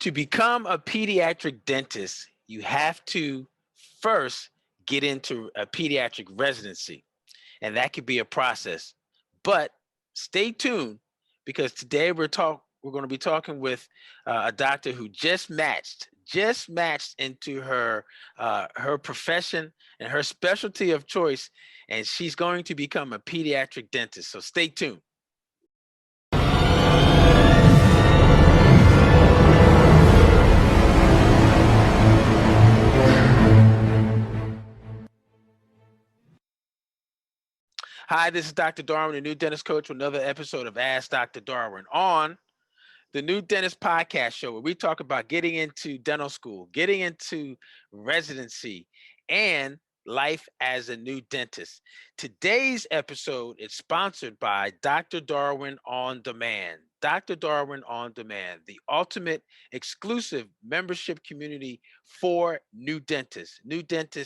To become a pediatric dentist, you have to first get into a pediatric residency, and that could be a process. But stay tuned because today we're going to be talking with a doctor who just matched into her profession and her specialty of choice, and she's going to become a pediatric dentist. So stay tuned. Hi, this is Dr. Darwin, the new dentist coach, with another episode of Ask Dr. Darwin on the New Dentist Podcast Show, where we talk about getting into dental school, getting into residency, and life as a new dentist. Today's episode is sponsored by Dr. Darwin On Demand. Dr. Darwin On Demand, the ultimate exclusive membership community for new dentists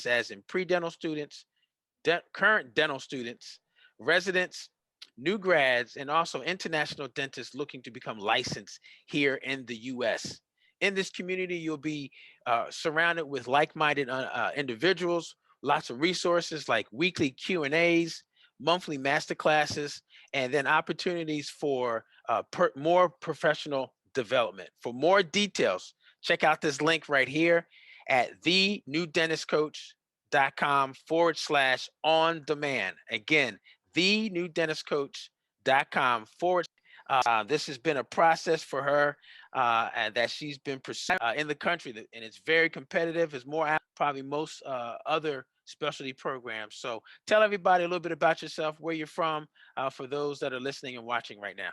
as in pre-dental students, current dental students, residents, new grads, and also international dentists looking to become licensed here in the U.S. In this community, you'll be surrounded with like-minded individuals, lots of resources like weekly Q&As, monthly master classes, and then opportunities for more professional development. For more details, check out this link right here at thenewdentistcoach.com/on demand. Again, thenewdentistcoach.com/. This has been a process for her and that she's been pursuing in the country, and it's very competitive. It's more probably most other specialty programs. So tell everybody a little bit about yourself, where you're from, for those that are listening and watching right now.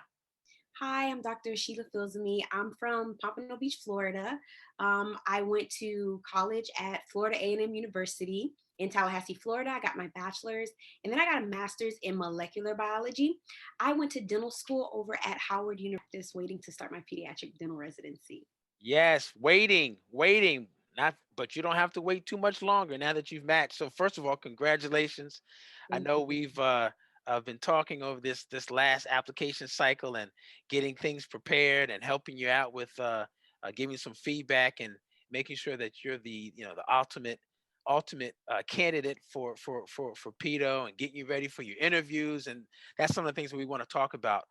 Hi, I'm Dr. Sheila Fils-Aime. I'm from Pompano Beach, Florida. I went to college at Florida A&M University in Tallahassee, Florida. I got my bachelor's, and then I got a master's in molecular biology. I went to dental school over at Howard University, waiting to start my pediatric dental residency. Yes, waiting. Not, but you don't have to wait too much longer now that you've matched. So first of all, congratulations. I Thank know you. we've been talking over this last application cycle and getting things prepared and helping you out with giving some feedback and making sure that you're the ultimate candidate for Pedo and getting you ready for your interviews. And that's some of the things that we want to talk about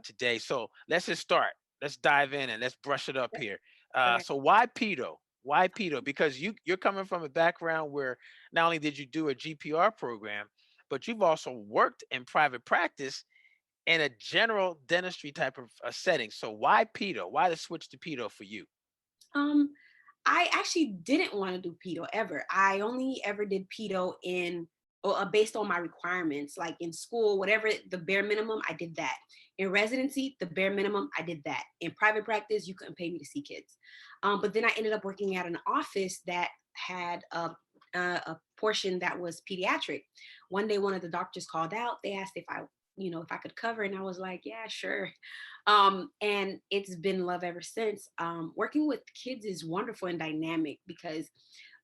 today. So let's just start. Let's dive in and let's brush it up here. Okay. So why pedo? Why pedo? Because you're coming from a background where not only did you do a GPR program, but you've also worked in private practice in a general dentistry type of setting. So why pedo? Why the switch to pedo for you? Um, I actually didn't want to do pedo ever. I only ever did pedo based on my requirements, like in school, whatever the bare minimum, I did that. In residency, the bare minimum, I did that. In private practice, you couldn't pay me to see kids. But then I ended up working at an office that had a portion that was pediatric. One day, one of the doctors called out. They asked if I could cover, and I was like, yeah, sure. And it's been love ever since. Working with kids is wonderful and dynamic because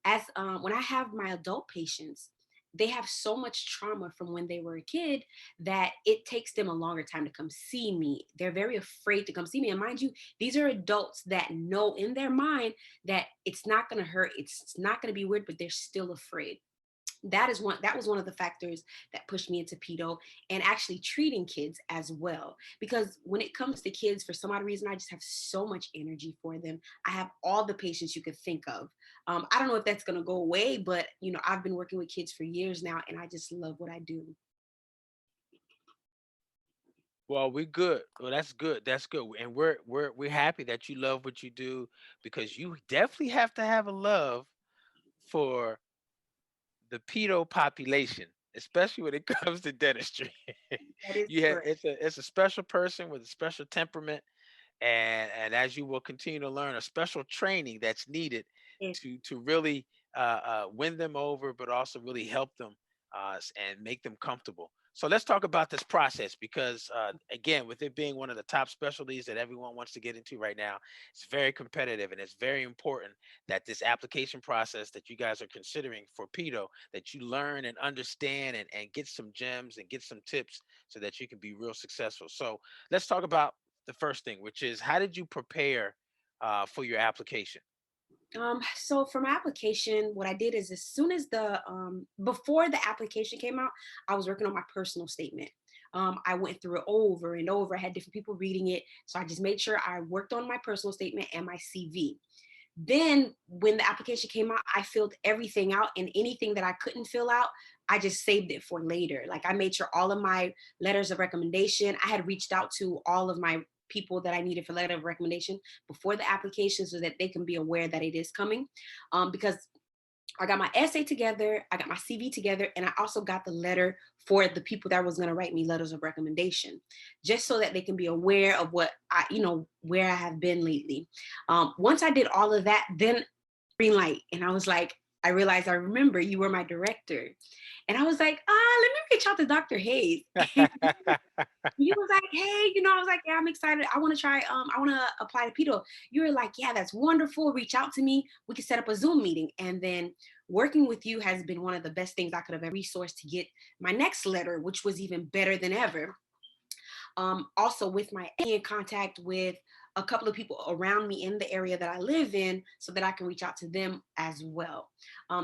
as when I have my adult patients, they have so much trauma from when they were a kid that it takes them a longer time to come see me. They're very afraid to come see me. And mind you, these are adults that know in their mind that it's not going to hurt, it's not going to be weird, but they're still afraid. That was one of the factors that pushed me into pedo and actually treating kids as well, because when it comes to kids, for some odd reason, I just have so much energy for them. I have all the patience you could think of. I don't know if that's going to go away, but I've been working with kids for years now, and I just love what I do. Well, we good. Well, that's good. That's good. And we're happy that you love what you do because you definitely have to have a love for the pedo population, especially when it comes to dentistry. That is You have correct. it's a special person with a special temperament, and as you will continue to learn, a special training that's needed It, to really win them over, but also really help them and make them comfortable. So let's talk about this process because, again, with it being one of the top specialties that everyone wants to get into right now, it's very competitive and it's very important that this application process that you guys are considering for pedo, that you learn and understand and get some gems and get some tips so that you can be real successful. So let's talk about the first thing, which is how did you prepare for your application? So for my application, what I did is as soon as the before the application came out, I was working on my personal statement. I went through it over and over. I had different people reading it, so I just made sure I worked on my personal statement and my CV. Then when the application came out, I filled everything out, and anything that I couldn't fill out, I just saved it for later. Like I made sure all of my letters of recommendation, I had reached out to all of my people that I needed for letter of recommendation before the application so that they can be aware that it is coming. Because I got my essay together, I got my CV together, and I also got the letter for the people that was going to write me letters of recommendation, just so that they can be aware of what where I have been lately. Once I did all of that, then green light, and I was like, I realized I remember you were my director, and I was like, let me reach out to Dr. Hayes. You was like, hey, I was like, yeah, I'm excited. I want to try, I want to apply to Pedo. You were like, yeah, that's wonderful. Reach out to me. We can set up a Zoom meeting. And then working with you has been one of the best things I could have ever resourced to get my next letter, which was even better than ever. Also with my in contact with a couple of people around me in the area that I live in so that I can reach out to them as well.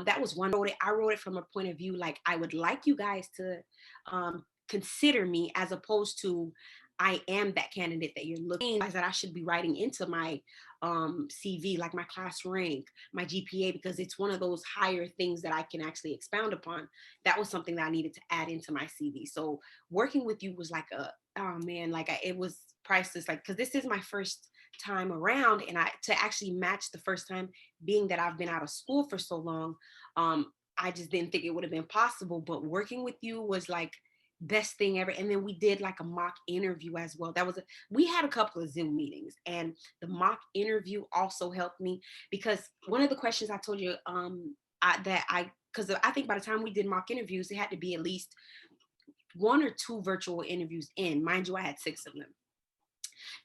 That was one. I wrote it from a point of view like I would like you guys to consider me as opposed to I am that candidate that you're looking at, that I should be writing into my CV, like my class rank, my GPA, because it's one of those higher things that I can actually expound upon. That was something that I needed to add into my CV. So working with you was like oh man, like it was priceless. Like, because this is my first time around, and I to actually match the first time, being that I've been out of school for so long, I just didn't think it would have been possible. But working with you was like best thing ever. And then we did like a mock interview as well. We had a couple of Zoom meetings, and the mock interview also helped me because one of the questions I told you because I think by the time we did mock interviews, it had to be at least one or two virtual interviews in. Mind you, I had 6 of them.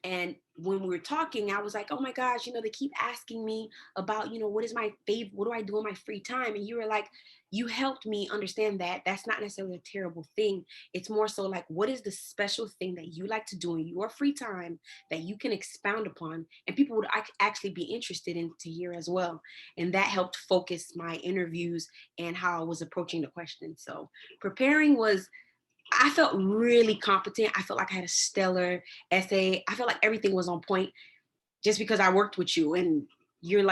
And when we were talking, I was like, oh my gosh, they keep asking me about, what is my favorite, what do I do in my free time? And you were like, you helped me understand that that's not necessarily a terrible thing. It's more so like, what is the special thing that you like to do in your free time that you can expound upon and people would actually be interested in to hear as well. And that helped focus my interviews and how I was approaching the questions. So preparing I felt really competent. I felt like I had a stellar essay. I felt like everything was on point just because I worked with you, and you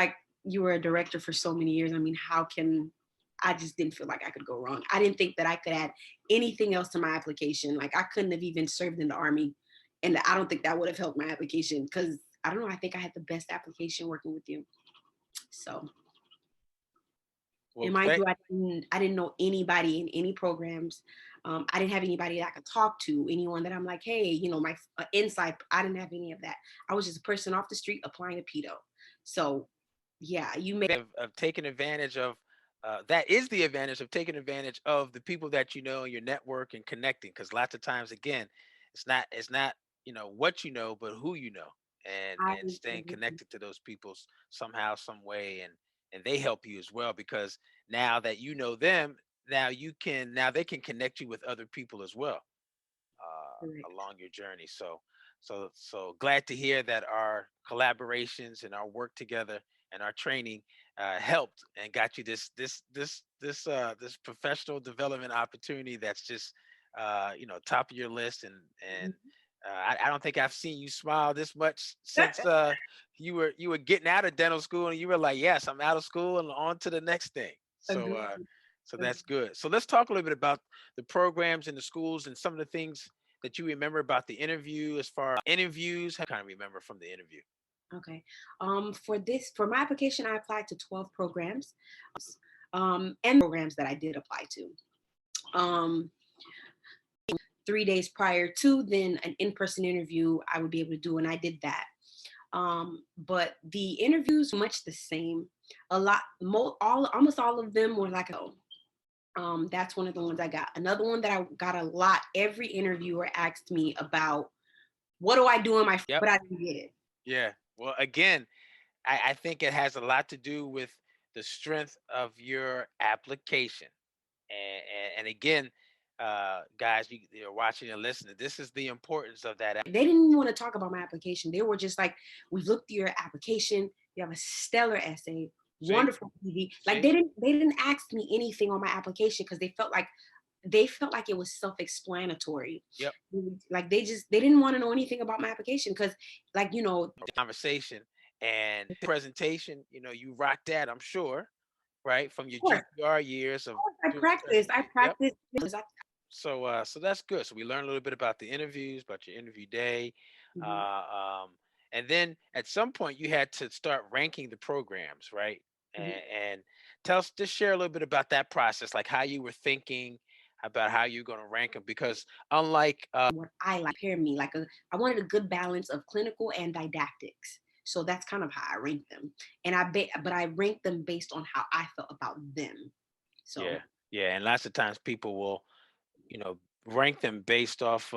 were a director for so many years. I mean, I just didn't feel like I could go wrong. I didn't think that I could add anything else to my application. Like I couldn't have even served in the Army. And I don't think that would have helped my application because I don't know, I think I had the best application working with you. So, Well, and mind you, I didn't know anybody in any programs. I didn't have anybody that I could talk to, anyone that I'm like, hey, my insight. I didn't have any of that. I was just a person off the street applying to Pedo. So, yeah, you made of taking advantage of that is the advantage of taking advantage of the people that you know in your network and connecting, because lots of times again it's not what you know but who you know, I and staying connected to those people somehow some way, and they help you as well, because now that you know them, now they can connect you with other people as well along your journey. So glad to hear that our collaborations and our work together and our training helped and got you this professional development opportunity that's just top of your list. And I don't think I've seen you smile this much since you were getting out of dental school and you were like, yes, I'm out of school and on to the next thing. So agree. so that's good. So let's talk a little bit about the programs and the schools and some of the things that you remember about the interview. As far as interviews, how kind of remember from the interview? Okay. For my application, I applied to 12 programs, and programs that I did apply to. Um, 3 days prior to then an in-person interview I would be able to do, and I did that. But the interviews were much the same. Almost all of them were like, oh, that's one of the ones I got. Another one that I got a lot. Every interviewer asked me about what do I do in my, Yep. but I didn't get it. Yeah. Well, again, I think it has a lot to do with the strength of your application. And again, guys, you're watching and listening. This is the importance of that. They didn't want to talk about my application. They were just like, we've looked at your application. You have a stellar essay, See, wonderful CV. Like see, they didn't ask me anything on my application because they felt like it was self-explanatory. yep. Like they didn't want to know anything about my application because, like, Conversation and presentation. You rocked that, I'm sure, right? From your of course, GPR years of I doing practiced. I Yep. practiced. So that's good. So we learned a little bit about the interviews, about your interview day, Mhm. uh, and then at some point you had to start ranking the programs, right? Mhm. And tell us, just share a little bit about that process, like how you were thinking about how you're going to rank them, because unlike What I like, pair me like I wanted a good balance of clinical and didactics. So that's kind of how I rank them, and but I rank them based on how I felt about them. yeah, So yeah, and lots of times people will you know, rank them based off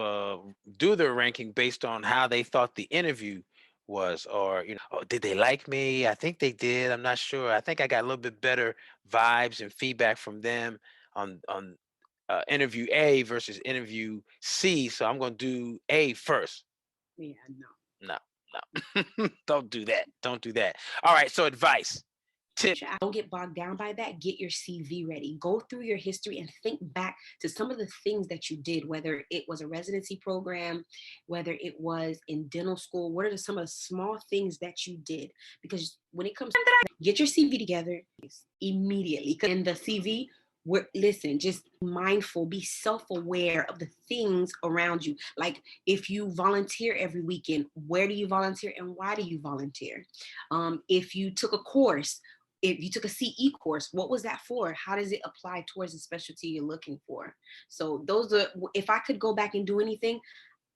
do their ranking based on how they thought the interview was, or oh, did they like me? I think they did. I'm not sure. I think I got a little bit better vibes and feedback from them on interview A versus interview C, so I'm going to do A first. yeah, no. No, no. Don't do that. Don't do that. All right, so advice. Tip. Don't get bogged down by that. Get your CV ready. Go through your history and think back to some of the things that you did, whether it was a residency program, whether it was in dental school. What are some of the small things that you did? Because when it comes to get your CV together immediately. In the CV, listen, just mindful, be self-aware of the things around you. Like if you volunteer every weekend, where do you volunteer and why do you volunteer? If you took a course, if you took a CE course, what was that for? How does it apply towards the specialty you're looking for? So those are, if I could go back and do anything,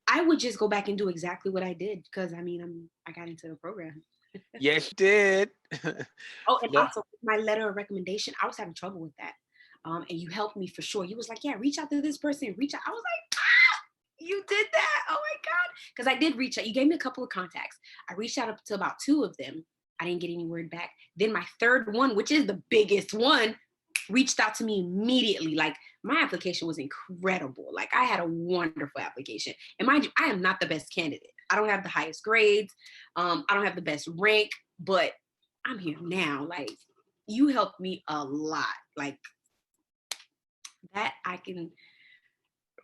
I would just go back and do exactly what I did because I mean, I got into the program. Yes, you did. Oh, and Flo- also my letter of recommendation, I was having trouble with that. And you helped me for sure. You was like, yeah, reach out to this person, reach out. I was like, you did that. Oh my God. Because I did reach out. You gave me a couple of contacts. I reached out up to about two of them. I didn't get any word back. Then my third one, which is the biggest one, reached out to me immediately. Like my application was incredible. Like I had a wonderful application. And mind you, I am not the best candidate. I don't have the highest grades. I don't have the best rank, but I'm here now. Like you helped me a lot. Like that I can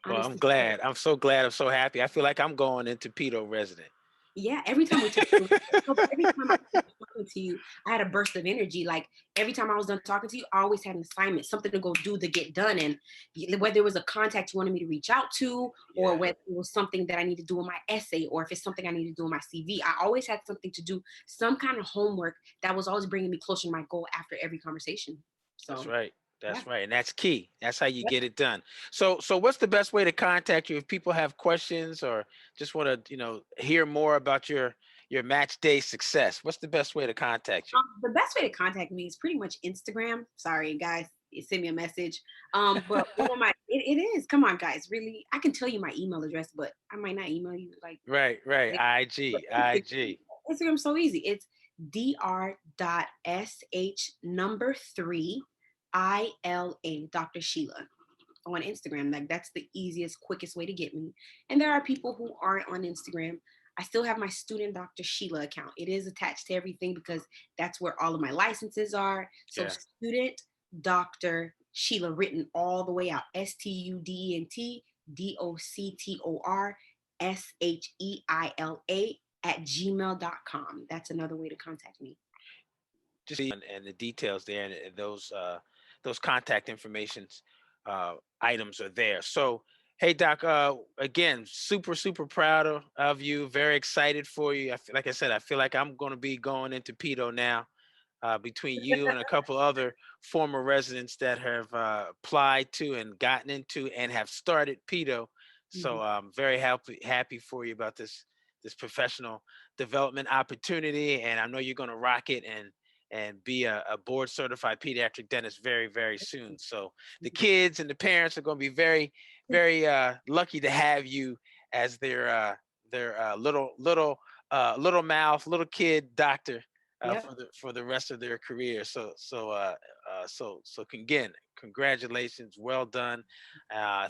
well, I'm honestly say. glad. I'm so glad. I'm so happy. I feel like I'm going into Pedo resident. Yeah, every time we talk, every time I was talking to you, I had a burst of energy. Like every time I was done talking to you, I always had an assignment, something to go do to get done. And whether it was a contact you wanted me to reach out to, or Yeah, whether it was something that I need to do in my essay, or if it's something I need to do in my CV, I always had something to do, some kind of homework that was always bringing me closer to my goal after every conversation. that's So right. yeah. That's right. And that's key. That's how you Yep. get it done. So what's the best way to contact you if people have questions or just want to, hear more about your match day success? What's the best way to contact you? The best way to contact me is pretty much Instagram. Sorry, guys, send me a message. But on it is. Come on, guys. Really, I can tell you my email address, but I might not email you. Like, Right, right. but IG, IG. Instagram's so easy. It's dr.sh3 Dr. Sheila on Instagram. Like that's the easiest, quickest way to get me. And there are people who aren't on Instagram. I still have my student Dr. Sheila account. It is attached to everything because that's where all of my licenses are. So Yeah, student Dr. Sheila written all the way out. STUDENT DOCTORSHEILA at gmail.com. That's another way to contact me. just and the details there and those contact informations items are there. So hey Doc, again, super proud of you. Very excited for you. Like I said, I feel like I'm going to be going into Pedo now. Between you and a couple other former residents that have applied to and gotten into and have started Pedo. So Mhm. I'm very happy for you about this professional development opportunity, and I know you're going to rock it and be a board certified pediatric dentist very soon. So the kids and the parents are going to be very lucky to have you as their little mouth little kid doctor Yep. for the rest of their career. So So again, congratulations, well done.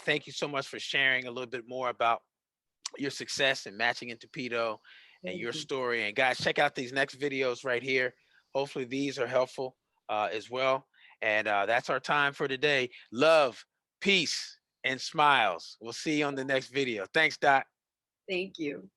Thank you so much for sharing a little bit more about your success and matching into pedo and Thank your you. story. And guys, check out these next videos right here. Hopefully these are helpful as well. And that's our time for today. Love, peace, and smiles. We'll see you on the next video. Thanks, Doc. Thank you.